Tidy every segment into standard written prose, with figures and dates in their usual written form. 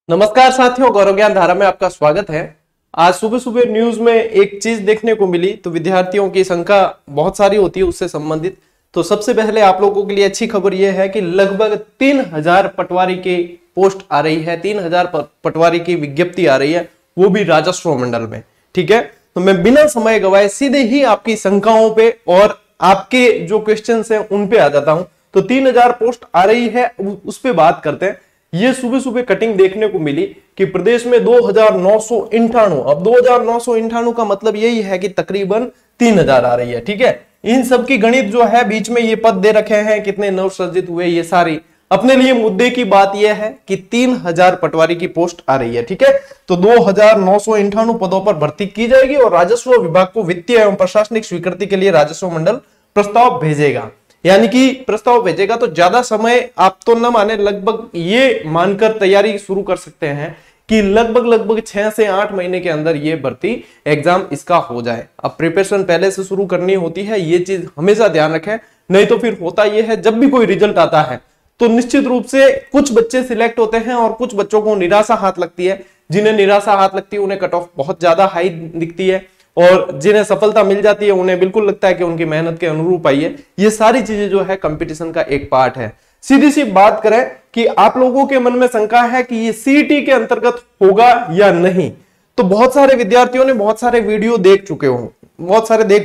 नमस्कार साथियों, गौरव ज्ञान धारा में आपका स्वागत है। आज सुबह सुबह न्यूज में एक चीज देखने को मिली, तो विद्यार्थियों की संख्या बहुत सारी होती है उससे संबंधित। तो सबसे पहले आप लोगों के लिए अच्छी खबर यह है कि लगभग 3000 पटवारी की पोस्ट आ रही है, 3000 पटवारी की विज्ञप्ति आ रही है, वो भी राजस्व मंडल में। ठीक है, तो मैं बिना समय गवाए सीधे ही आपकी शंकाओं पे और आपके जो क्वेश्चन है उन पे आ जाता हूं। तो 3000 पोस्ट आ रही है, उस पे बात करते हैं। ये सुबह सुबह कटिंग देखने को मिली कि प्रदेश में 2998, अब 2998 का मतलब यही है कि तकरीबन 3000 आ रही है। ठीक है, इन सब की गणित जो है, बीच में ये पद दे रखे हैं, कितने नवसर्जित हुए, ये सारी अपने लिए मुद्दे की बात यह है कि 3000 पटवारी की पोस्ट आ रही है। ठीक है, तो 2998 पदों पर भर्ती की जाएगी और राजस्व विभाग को वित्तीय एवं प्रशासनिक स्वीकृति के लिए राजस्व मंडल प्रस्ताव भेजेगा। यानी कि प्रस्ताव भेजेगा तो ज्यादा समय आप तो न माने, लगभग ये मानकर तैयारी शुरू कर सकते हैं कि लगभग 6 से 8 महीने के अंदर ये भर्ती एग्जाम इसका हो जाए। अब प्रिपरेशन पहले से शुरू करनी होती है, ये चीज हमेशा ध्यान रखें, नहीं तो फिर होता यह है जब भी कोई रिजल्ट आता है तो निश्चित रूप से कुछ बच्चे सिलेक्ट होते हैं और कुछ बच्चों को निराशा हाथ लगती है। जिन्हें निराशा हाथ लगती है उन्हें कट ऑफ बहुत ज्यादा हाई दिखती है, और जिन्हें सफलता मिल जाती है उन्हें बिल्कुल लगता है कि उनकी मेहनत के अनुरूप आई है। ये सारी चीजें जो है कंपटीशन का एक पार्ट है। सीधी सी बात करें कि आप लोगों के मन में शंका है कि ये सीईटी के अंतर्गत होगा या नहीं, तो बहुत सारे विद्यार्थियों ने बहुत सारे वीडियो देख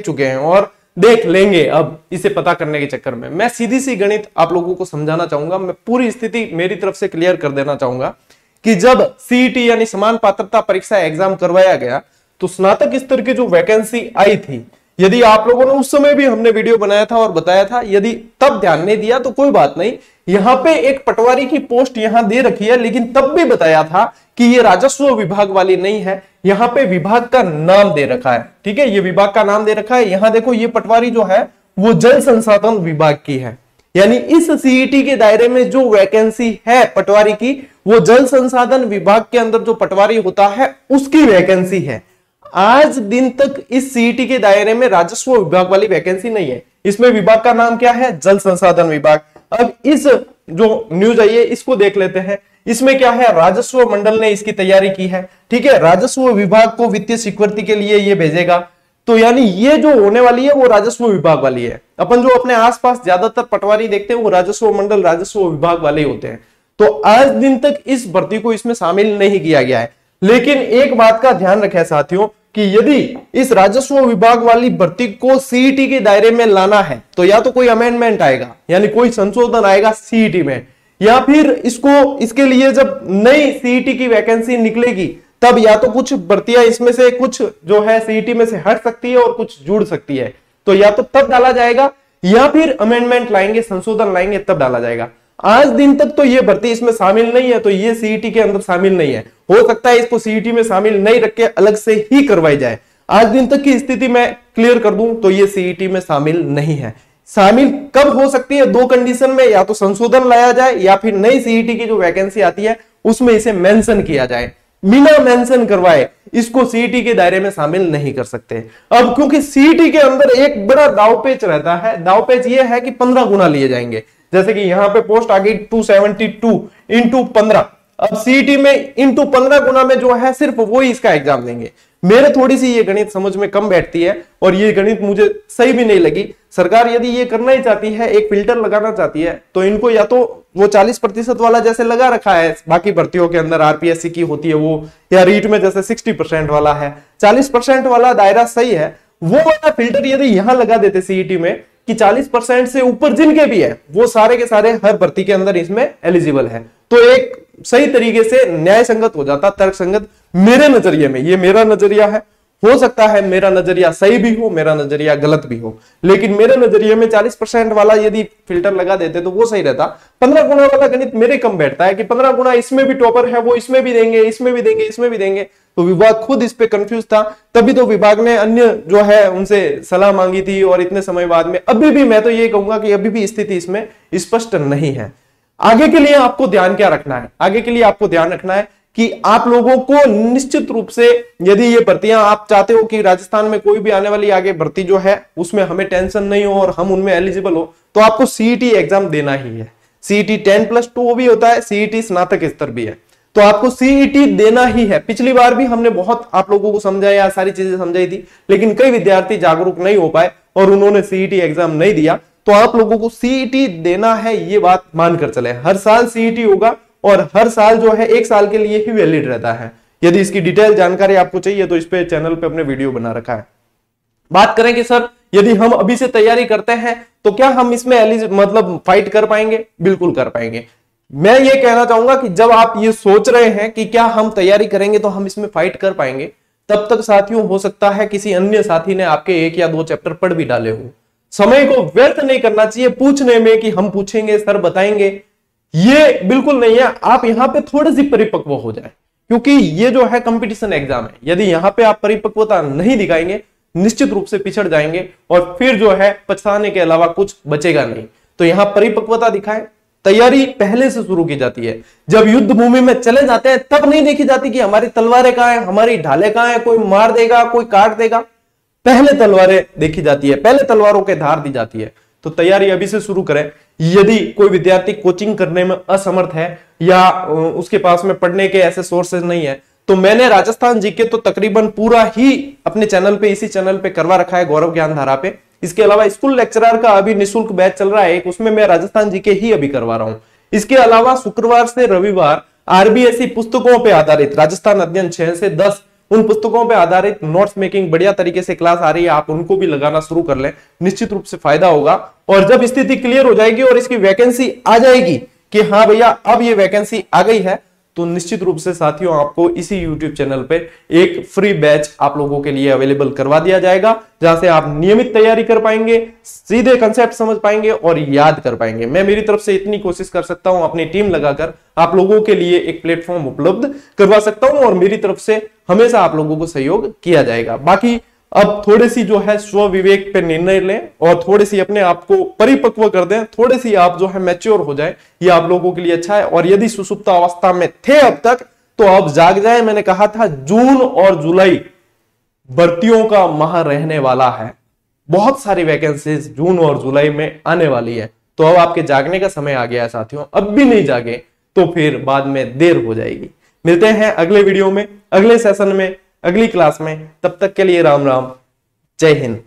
चुके हैं और देख लेंगे। अब इसे पता करने के चक्कर में मैं सीधी सी गणित आप लोगों को समझाना चाहूंगा। मैं पूरी स्थिति मेरी तरफ से क्लियर कर देना चाहूंगा कि जब सीईटी यानी समान पात्रता परीक्षा एग्जाम करवाया गया तो स्नातक स्तर की जो वैकेंसी आई थी, यदि आप लोगों ने उस समय भी हमने वीडियो बनाया था और बताया था, यदि तब ध्यान नहीं दिया तो कोई बात नहीं। यहां पे एक पटवारी की पोस्ट यहां दे रखी है, लेकिन तब भी बताया था कि ये राजस्व विभाग वाली नहीं है, यहां पे विभाग का नाम दे रखा है। ठीक है, ये विभाग का नाम दे रखा है। यहां देखो, ये पटवारी जो है वो जल संसाधन विभाग की है। यानी इस सीईटी के दायरे में जो वैकेंसी है पटवारी की, वो जल संसाधन विभाग के अंदर जो पटवारी होता है उसकी वैकेंसी है। आज दिन तक इस सीईटी के दायरे में राजस्व विभाग वाली वैकेंसी नहीं है। इसमें विभाग का नाम क्या है? जल संसाधन विभाग। अब इस जो न्यूज आई है इसको देख लेते हैं। इसमें क्या है? राजस्व मंडल ने इसकी तैयारी की है। ठीक है, राजस्व विभाग को वित्तीय स्वीकृति के लिए ये भेजेगा। तो यानी ये जो होने वाली है वो राजस्व विभाग वाली है। अपन जो अपने आसपास ज्यादातर पटवारी देखते हैं वो राजस्व मंडल, राजस्व विभाग वाले ही होते हैं। तो आज दिन तक इस भर्ती को इसमें शामिल नहीं किया गया है। लेकिन एक बात का ध्यान रखें साथियों कि यदि इस राजस्व विभाग वाली भर्ती को सीईटी के दायरे में लाना है तो या तो कोई अमेंडमेंट आएगा, यानी कोई संशोधन आएगा सीईटी में, या फिर इसके लिए जब नई सीईटी की वैकेंसी निकलेगी तब या तो कुछ भर्तियां इसमें से कुछ जो है सीईटी में से हट सकती है और कुछ जुड़ सकती है। तो या तो तब डाला जाएगा या फिर अमेंडमेंट लाएंगे, संशोधन लाएंगे, तब डाला जाएगा। आज दिन तक तो ये भर्ती इसमें शामिल नहीं है, तो ये सीईटी के अंदर शामिल नहीं है। हो सकता है इसको सीईटी में शामिल नहीं रख के अलग से ही करवाई जाए। आज दिन तक की स्थिति मैं क्लियर कर दूं तो ये सीईटी में शामिल नहीं है। शामिल कब हो सकती है? दो कंडीशन में, या तो संशोधन लाया जाए या फिर नई सीईटी की जो वैकेंसी आती है उसमें इसे मेंशन किया जाए। बिना मेंशन करवाए इसको सीईटी के दायरे में शामिल नहीं कर सकते। अब क्योंकि सीईटी के अंदर एक बड़ा दावपेच रहता है। दावपेच ये है कि 15 गुना लिए जाएंगे। जैसे कि यहां पे पोस्ट आ गई 272 इंटू 15। अब सीईटी में इंटू 15 गुना में जो है सिर्फ वो ही इसका एग्जाम देंगे। मेरे थोड़ी सी ये गणित समझ में कम बैठती है और ये गणित मुझे सही भी नहीं लगी। सरकार यदि ये करना ही चाहती है, एक फिल्टर लगाना चाहती है, तो इनको या तो वो 40% वाला जैसे लगा रखा है बाकी भर्तियों के अंदर आरपीएससी की होती है वो, या रीट में जैसे 60% वाला है, 40% वाला दायरा सही है, वो वाला फिल्टर यदि यहां लगा देते सीईटी में कि 40% से ऊपर जिनके भी है वो सारे के सारे हर भर्ती के अंदर इसमें एलिजिबल है, तो एक सही तरीके से न्याय संगत हो जाता, तर्क संगत। मेरे नजरिए में, ये मेरा नजरिया है, हो सकता है मेरा नजरिया सही भी हो, मेरा नजरिया गलत भी हो, लेकिन मेरे नजरिए में 40% वाला यदि फिल्टर लगा देते तो वो सही रहता। 15 गुना वाला गणित मेरे कम बैठता है कि 15 गुना इसमें भी टॉपर है, वो इसमें भी देंगे, इसमें भी देंगे, इसमें भी देंगे। तो विभाग खुद इस पे कंफ्यूज था, तभी तो विभाग ने अन्य जो है उनसे सलाह मांगी थी और इतने समय बाद में अभी भी मैं तो ये कहूंगा कि अभी भी स्थिति इसमें स्पष्ट नहीं है। आगे के लिए आपको ध्यान क्या रखना है? आगे के लिए आपको ध्यान रखना है कि आप लोगों को निश्चित रूप से, यदि ये भर्तियां आप चाहते हो कि राजस्थान में कोई भी आने वाली आगे भर्ती जो है उसमें हमें टेंशन नहीं हो और हम उनमें एलिजिबल हो, तो आपको सीईटी एग्जाम देना ही है। सीईटी 10+2 भी होता है, सीईटी स्नातक स्तर भी है। तो आपको सीईटी देना ही है। पिछली बार भी हमने बहुत आप लोगों को समझाया, सारी चीजें समझाई थी, लेकिन कई विद्यार्थी जागरूक नहीं हो पाए और उन्होंने सीईटी एग्जाम नहीं दिया। तो आप लोगों को सीईटी देना है, ये बात मानकर चले। हर साल सीईटी होगा और हर साल जो है 1 साल के लिए ही वैलिड रहता है। यदि इसकी डिटेल जानकारी आपको चाहिए तो इस पे चैनल पे अपने वीडियो बना रखा है। बात करें कि सर यदि हम अभी से तैयारी करते हैं तो क्या हम इसमें मतलब फाइट कर पाएंगे? बिल्कुल कर पाएंगे। मैं ये कहना चाहूंगा कि जब आप ये सोच रहे हैं कि क्या हम तैयारी करेंगे तो हम इसमें फाइट कर पाएंगे, तब तक साथियों हो सकता है किसी अन्य साथी ने आपके 1 या 2 चैप्टर पढ़ भी डाले हो। समय को व्यर्थ नहीं करना चाहिए पूछने में कि हम पूछेंगे, सर बताएंगे, ये बिल्कुल नहीं है। आप यहां पे थोड़ी सी परिपक्व हो जाए, क्योंकि ये जो है कंपटीशन एग्जाम है। यदि यहां पे आप परिपक्वता नहीं दिखाएंगे, निश्चित रूप से पिछड़ जाएंगे और फिर जो है पछताने के अलावा कुछ बचेगा नहीं। तो यहां परिपक्वता दिखाएं। तैयारी पहले से शुरू की जाती है। जब युद्ध भूमि में चले जाते हैं तब नहीं देखी जाती कि हमारी तलवारें कहां हैं, हमारी ढालें कहां हैं, कोई मार देगा, कोई काट देगा। पहले तलवारें देखी जाती है, पहले तलवारों के धार दी जाती है। तो तैयारी अभी से शुरू करें। यदि कोई विद्यार्थी कोचिंग करने में असमर्थ है या उसके पास में पढ़ने के ऐसे सोर्सेज नहीं है, तो मैंने राजस्थान जीके तो तकरीबन पूरा ही अपने चैनल पे, इसी चैनल पे करवा रखा है, गौरव ज्ञान धारा पे। इसके अलावा स्कूल लेक्चरर का अभी निःशुल्क बैच चल रहा है एक, उसमें मैं राजस्थान जीके ही अभी करवा रहा हूं। इसके अलावा शुक्रवार से रविवार आरबीएसई पुस्तकों पे आधारित राजस्थान अध्ययन 6 से 10 उन पुस्तकों पे आधारित नोट्स मेकिंग बढ़िया तरीके से क्लास आ रही है। आप उनको भी लगाना शुरू कर लें, निश्चित रूप से फायदा होगा। और जब स्थिति क्लियर हो जाएगी और इसकी वैकेंसी आ जाएगी कि हाँ भैया अब ये वैकेंसी आ गई है, तो निश्चित रूप से साथियों आपको इसी YouTube चैनल पे एक फ्री बैच आप लोगों के लिए अवेलेबल करवा दिया जाएगा, जहां से आप नियमित तैयारी कर पाएंगे, सीधे कंसेप्ट समझ पाएंगे और याद कर पाएंगे। मैं मेरी तरफ से इतनी कोशिश कर सकता हूं, अपनी टीम लगाकर आप लोगों के लिए एक प्लेटफॉर्म उपलब्ध करवा सकता हूं और मेरी तरफ से हमेशा आप लोगों को सहयोग किया जाएगा। बाकी अब थोड़ी सी जो है स्व विवेक पे निर्णय लें और थोड़ी सी अपने आप को परिपक्व कर दें, थोड़ी सी आप जो है मैच्योर हो जाए, ये आप लोगों के लिए अच्छा है। और यदि सुसुप्त अवस्था में थे अब तक, तो अब जाग जाए। मैंने कहा था जून और जुलाई भर्तियों का माह रहने वाला है, बहुत सारी वैकेंसीज जून और जुलाई में आने वाली है। तो अब आपके जागने का समय आ गया है साथियों। अब भी नहीं जागे तो फिर बाद में देर हो जाएगी। मिलते हैं अगले वीडियो में, अगले सेशन में, अगली क्लास में। तब तक के लिए राम राम, जय हिंद।